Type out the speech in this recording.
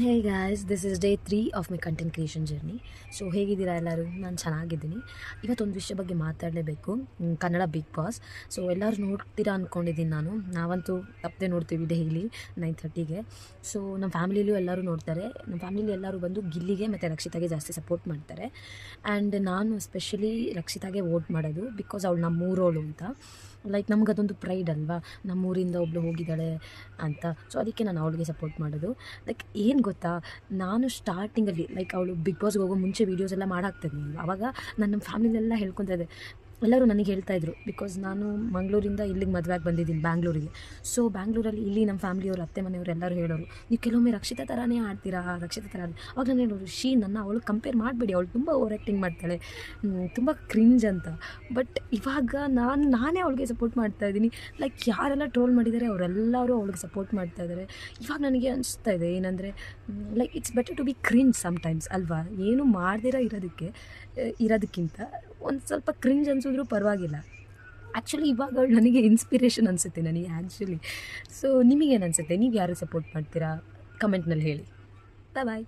Hey guys, this is day 3 of my content creation journey. So ಹೇಗಿದ್ದೀರಾ ಎಲ್ಲರೂ? ನಾನು ಚೆನ್ನಾಗಿದ್ದೀನಿ. ಇವತ್ತೊಂದು ವಿಷಯ ಬಗ್ಗೆ ಮಾತಾಡಲೇಬೇಕು. Kannada Bigg Boss. ಸೊ ಎಲ್ಲರೂ ನೋಡ್ತೀರಾ ಅಂದ್ಕೊಂಡಿದ್ದೀನಿ ನಾನು. ನಾವಂತೂ ತಪ್ಪದೆ ನೋಡ್ತೀವಿ ಡೈಲಿ 9:30ಗೆ. ಸೊ ನಮ್ಮ ಫ್ಯಾಮಿಲಿಲೂ ಎಲ್ಲರೂ ನೋಡ್ತಾರೆ. ನಮ್ಮ ಫ್ಯಾಮಿಲಿಲಿ ಎಲ್ಲರೂ ಬಂದು ಗಿಲ್ಲಿಗೆ ಮತ್ತು ರಕ್ಷಿತಾಗೆ ಜಾಸ್ತಿ ಸಪೋರ್ಟ್ ಮಾಡ್ತಾರೆ. ಆ್ಯಂಡ್ ನಾನು ಎಸ್ಪೆಷಲಿ ರಕ್ಷಿತಾಗೆ ವೋಟ್ ಮಾಡೋದು, ಬಿಕಾಸ್ ಅವಳು ನಮ್ಮೂರೋಳು ಅಂತ. ಲೈಕ್ ನಮಗದೊಂದು ಪ್ರೈಡ್ ಅಲ್ವಾ, ನಮ್ಮೂರಿಂದ ಒಬ್ಬಳು ಹೋಗಿದ್ದಾಳೆ ಅಂತ. ಸೊ ಅದಕ್ಕೆ ನಾನು ಅವಳಿಗೆ ಸಪೋರ್ಟ್ ಮಾಡೋದು. ಲೈಕ್ ಏನು ಗೊತ್ತಾ, ನಾನು ಸ್ಟಾರ್ಟಿಂಗಲ್ಲಿ ಲೈಕ್ ಅವಳು ಬಿಗ್ ಬಾಸ್ಗೆ ಹೋಗೋ ಮುಂಚೆ ವೀಡಿಯೋಸ್ ಎಲ್ಲ ಮಾಡಾಕ್ತಿದ್ನಲ್ವ, ಆವಾಗ ನನ್ನ ಫ್ಯಾಮಿಲಿಯೆಲ್ಲ ಹೇಳ್ಕೊತಾ ಇದ್ದೆ. ಎಲ್ಲರೂ ನನಗೆ ಹೇಳ್ತಾಯಿದ್ರು, ಬಿಕಾಸ್ ನಾನು ಮಂಗಳೂರಿಂದ ಇಲ್ಲಿಗೆ ಮದುವೆಯಾಗಿ ಬಂದಿದ್ದೀನಿ ಬ್ಯಾಂಗ್ಳೂರಿಗೆ. ಸೊ ಬ್ಯಾಂಗ್ಳೂರಲ್ಲಿ ಇಲ್ಲಿ ನಮ್ಮ ಫ್ಯಾಮಿಲಿಯವರು, ಅತ್ತೆ ಮನೆಯವರು ಎಲ್ಲರೂ ಹೇಳೋರು, ನೀವು ಕೆಲವೊಮ್ಮೆ ರಕ್ಷಿತಾ ಥರನೇ ಆಡ್ತೀರಾ, ರಕ್ಷಿತಾ ಥರ. ಅವಾಗ ನಾನು ಹೇಳೋರು, ನನ್ನ ಅವಳು ಕಂಪೇರ್ ಮಾಡಬೇಡಿ, ಅವಳು ತುಂಬ ಓವರ್ ಆ್ಯಕ್ಟಿಂಗ್ ಮಾಡ್ತಾಳೆ, ತುಂಬ ಕ್ರಿಂಜ್ ಅಂತ. ಬಟ್ ಇವಾಗ ನಾನೇ ಅವಳಿಗೆ ಸಪೋರ್ಟ್ ಮಾಡ್ತಾಯಿದ್ದೀನಿ. ಲೈಕ್ ಯಾರೆಲ್ಲ ಟ್ರೋಲ್ ಮಾಡಿದ್ದಾರೆ ಅವರೆಲ್ಲರೂ ಅವಳಿಗೆ ಸಪೋರ್ಟ್ ಮಾಡ್ತಾಯಿದ್ದಾರೆ. ಇವಾಗ ನನಗೆ ಅನಿಸ್ತಾ ಇದೆ ಏನಂದರೆ, like it's better to be cringe sometimes ಅಲ್ವಾ. ಏನು ಮಾಡ್ದಿರ ಇರೋದಕ್ಕಿಂತ ಒಂದು ಸ್ವಲ್ಪ ಕ್ರಿಂಜ್ ಅನಿಸಿದ್ರು ಪರವಾಗಿಲ್ಲ. ಆ್ಯಕ್ಚುಲಿ ಇವಾಗ ಅವಳು ನನಗೆ ಇನ್ಸ್ಪಿರೇಷನ್ ಅನಿಸುತ್ತೆ ನನಗೆ ಆ್ಯಕ್ಚುಲಿ. ಸೊ ನಿಮಗೇನು ಅನಿಸುತ್ತೆ? ನೀವು ಯಾರು ಸಪೋರ್ಟ್ ಮಾಡ್ತೀರಾ? ಕಮೆಂಟ್ನಲ್ಲಿ ಹೇಳಿ. ಬಾಯ್.